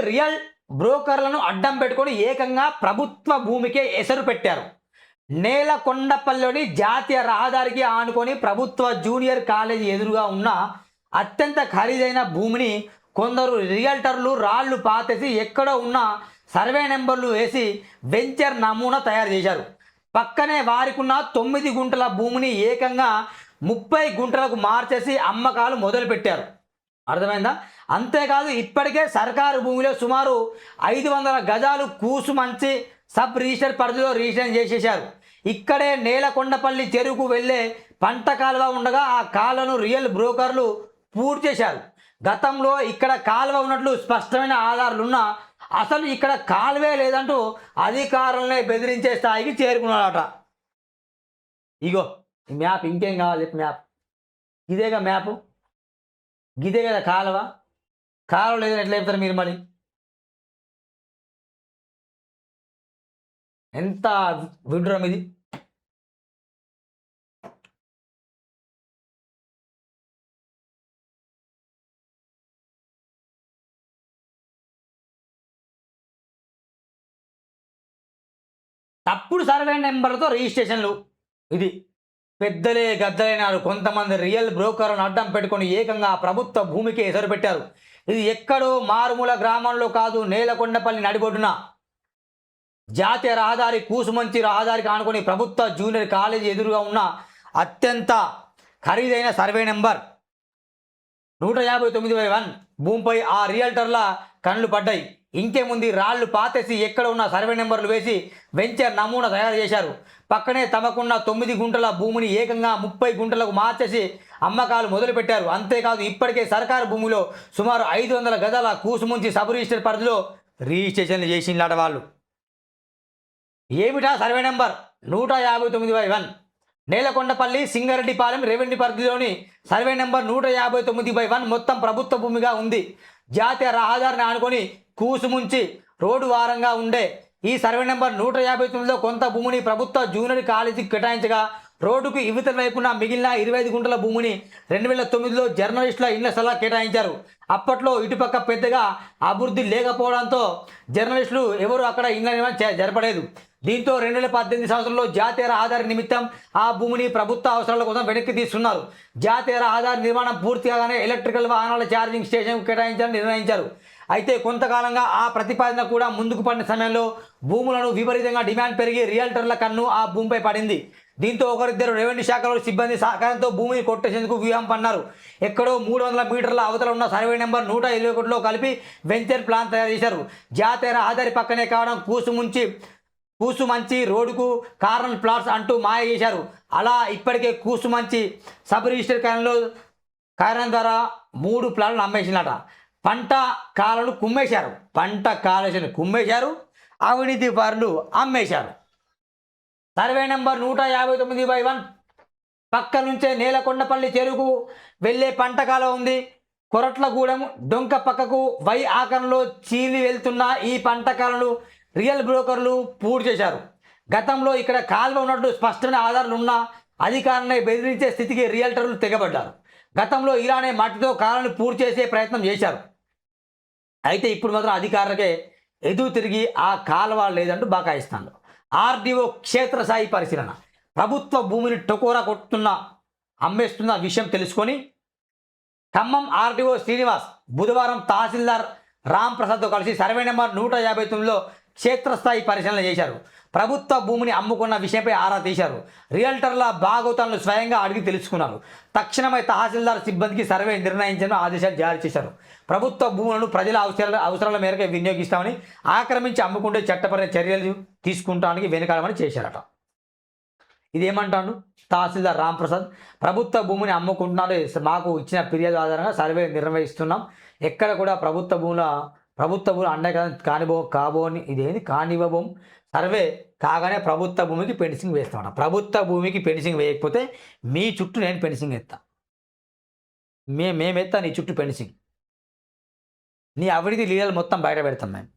Real బ్రోకర్లను అడ్డం పెట్టుకొని ఏకంగా ప్రభుత్వ భూమికే ఎసరు పెట్టారు. నేలకొండపల్లిలోని జాతీయ రహదారికి ఆనుకొని ప్రభుత్వ జూనియర్ కాలేజీ ఎదురుగా ఉన్న అత్యంత ఖరీదైన భూమిని కొందరు రియల్టర్లు రాళ్లు పాతేసి ఎక్కడో ఉన్న సర్వే నెంబర్లు వేసి వెంచర్ నమూనా తయారు చేశారు. పక్కనే వారికున్న 9 గుంటల భూమిని ఏకంగా 30 గుంటలకు మార్చేసి అమ్మకాలు మొదలుపెట్టారు. అర్థమైందా? అంతేకాదు ఇప్పటికే సర్కారు భూమిలో సుమారు 500 గజాలు కూసుమంచి సబ్ రిజిస్టర్ పరిధిలో రిజిస్ట్రేషన్ చేసేశారు. ఇక్కడే నేలకొండపల్లి చెరువుకు వెళ్ళే పంట కాలువ ఉండగా ఆ కాలువను రియల్ బ్రోకర్లు పూర్తి చేశారు. గతంలో ఇక్కడ కాలువ ఉన్నట్లు స్పష్టమైన ఆధారాలున్నా అసలు ఇక్కడ కాలువే లేదంటూ అధికారులనే బెదిరించే స్థాయికి చేరుకున్నాడట. ఇగో ఈ మ్యాప్, ఇంకేం కావాలి చెప్పి మ్యాప్ ఇదేగా మ్యాప్, గిదే కదా కాలువ. కాలువ లేదని ఎట్లా చెప్తారు మీరు? మరి ఎంత విడ్రం ఇది. తప్పుడు సర్వే నెంబర్లతో రిజిస్ట్రేషన్లు. ఇది పెద్దలే గద్దలైనారు. కొంతమంది రియల్ బ్రోకర్లను అడ్డం పెట్టుకొని ఏకంగా ప్రభుత్వ భూమికి ఎసరు పెట్టారు. ఇది ఎక్కడో మారుమూల గ్రామంలో కాదు, నేలకొండపల్లి నడిబొడ్డున జాతీయ రహదారి కూసుమంచి రహదారికి ఆనుకొని ప్రభుత్వ జూనియర్ కాలేజీ ఎదురుగా ఉన్న అత్యంత ఖరీదైన సర్వే నెంబర్ 159/1 భూమిపై ఆ రియల్టర్ల కళ్ళు పడ్డాయి. ఇంకేముంది, రాళ్లు పాతేసి ఎక్కడ ఉన్న సర్వే నెంబర్లు వేసి వెంచర్ నమూనా తయారు చేశారు. పక్కనే తమకున్న 9 గుంటల భూమిని ఏకంగా 30 గుంటలకు మార్చేసి అమ్మకాలు మొదలుపెట్టారు. అంతేకాదు ఇప్పటికే సర్కారు భూమిలో సుమారు 500 గజాల కూసుముంచి సబ్ రిజిస్టర్ పరిధిలో రిజిస్ట్రేషన్లు చేసిందట వాళ్ళు. ఏమిటా సర్వే నెంబర్ 159/1? నేలకొండపల్లి సింగరెడ్డిపాలెం రెవెన్యూ పరిధిలోని సర్వే నెంబర్ 159/1 మొత్తం ప్రభుత్వ భూమిగా ఉంది. జాతీయ రహదారిని ఆనుకొని కూసుముంచి రోడ్డు వారంగా ఉండే ఈ సర్వే నెంబర్ 159లో కొంత భూమిని ప్రభుత్వ జూనియర్ కాలేజీకి కేటాయించగా రోడ్డుకు ఇవతల వైపున మిగిలిన 25 గుంటల భూమిని 2009లో జర్నలిస్టుల ఇళ్ల సలహా కేటాయించారు. అప్పట్లో ఇటుపక్క పెద్దగా అభివృద్ధి లేకపోవడంతో జర్నలిస్టులు ఎవరు అక్కడ ఇళ్ల నిర్మాణం జరపలేదు. దీంతో 2018 సంవత్సరంలో జాతీయ రహదారి నిమిత్తం ఆ భూమిని ప్రభుత్వ అవసరాల కోసం వెనక్కి తీసుకున్నారు. జాతీయ రహదారి నిర్మాణం పూర్తి కాగానే ఎలక్ట్రికల్ వాహనాల ఛార్జింగ్ స్టేషన్ కేటాయించాలని నిర్ణయించారు. అయితే కొంతకాలంగా ఆ ప్రతిపాదన కూడా ముందుకు పడిన సమయంలో భూములను విపరీతంగా డిమాండ్ పెరిగి రియల్టర్ల కన్ను ఆ భూమిపై పడింది. దీంతో ఒకరిద్దరు రెవెన్యూ శాఖలో సిబ్బంది సహకారంతో భూమిని కొట్టేసేందుకు వ్యూహం పన్నారు. ఎక్కడో 300 మీటర్ల అవతల ఉన్న సర్వే నెంబర్ 121లో కలిపి వెంచర్ ప్లాన్ తయారు చేశారు. జాతీయ రహదారి పక్కనే కావడం కూసుమంచి రోడ్డుకు కార్నర్ ప్లాట్స్ అంటూ మాయ చేశారు. అలా ఇప్పటికే కూసుమంచి సబ్ రిజిస్టర్ కారణం ద్వారా 3 ప్లాట్లను అమ్మేసినట. పంట కాలను కుమ్మేశారు, అవినీతి పరులు అమ్మేశారు. సర్వే నెంబర్ 159/1 పక్క నుంచే నేలకొండపల్లి చెరువుకు వెళ్ళే పంట కాలం ఉంది. కొరట్లగూడెం డొంక పక్కకు వై ఆకారంలో చీలి వెళ్తున్న ఈ పంట కాలను రియల్ బ్రోకర్లు పూర్తి చేశారు. గతంలో ఇక్కడ కాలువ ఉన్నట్టు స్పష్టమైన ఆధారాలు ఉన్న అధికారులను బెదిరించే స్థితికి రియల్టర్లు తెగబడ్డారు. గతంలో ఇలానే మట్టితో కాలను పూర్తి చేసే ప్రయత్నం చేశారు. అయితే ఇప్పుడు మాత్రం అధికారులకే ఎదురు తిరిగి ఆ కాలువ లేదంటూ బకాయిస్తాను. ఆర్డీఓ క్షేత్రస్థాయి పరిశీలన. ప్రభుత్వ భూమిని టొకోరా అమ్మేస్తున్న విషయం తెలుసుకొని ఖమ్మం ఆర్డీఓ శ్రీనివాస్ బుధవారం తహసీల్దార్ రామ్ ప్రసాద్తో కలిసి సర్వే నెంబర్ 159లో క్షేత్రస్థాయి పరిశీలన చేశారు. ప్రభుత్వ భూమిని అమ్ముకున్న విషయంపై ఆరా తీశారు. రియల్టర్ల భాగోతాలను స్వయంగా అడిగి తెలుసుకున్నారు. తక్షణమే తహసీల్దార్ సిబ్బందికి సర్వే నిర్ణయించిన ఆదేశాలు జారీ చేశారు. ప్రభుత్వ భూములను ప్రజల అవసరాల మేరకు వినియోగిస్తామని, ఆక్రమించి అమ్ముకుంటే చట్టపరమైన చర్యలు తీసుకుంటానికి వెనుకాడమని చేశారట. ఇదేమంటాడు తహసీల్దార్ రాంప్రసాద్? ప్రభుత్వ భూమిని అమ్ముకుంటున్నారు, మాకు ఇచ్చిన ఫిర్యాదు ఆధారంగా సర్వే నిర్వహిస్తున్నాం. ఎక్కడ కూడా ప్రభుత్వ భూములు కానివ్వబోం. సర్వే కాగానే ప్రభుత్వ భూమికి ఫెన్సింగ్ వేస్తామట. ప్రభుత్వ భూమికి ఫెన్సింగ్ వేయకపోతే మీ చుట్టూ నేను ఫెన్సింగ్ ఎత్తా, మేమెత్తా నీ చుట్టూ ఫెన్సింగ్. నీ అవినీతి లీలలు మొత్తం బయట పెడతాం మేము.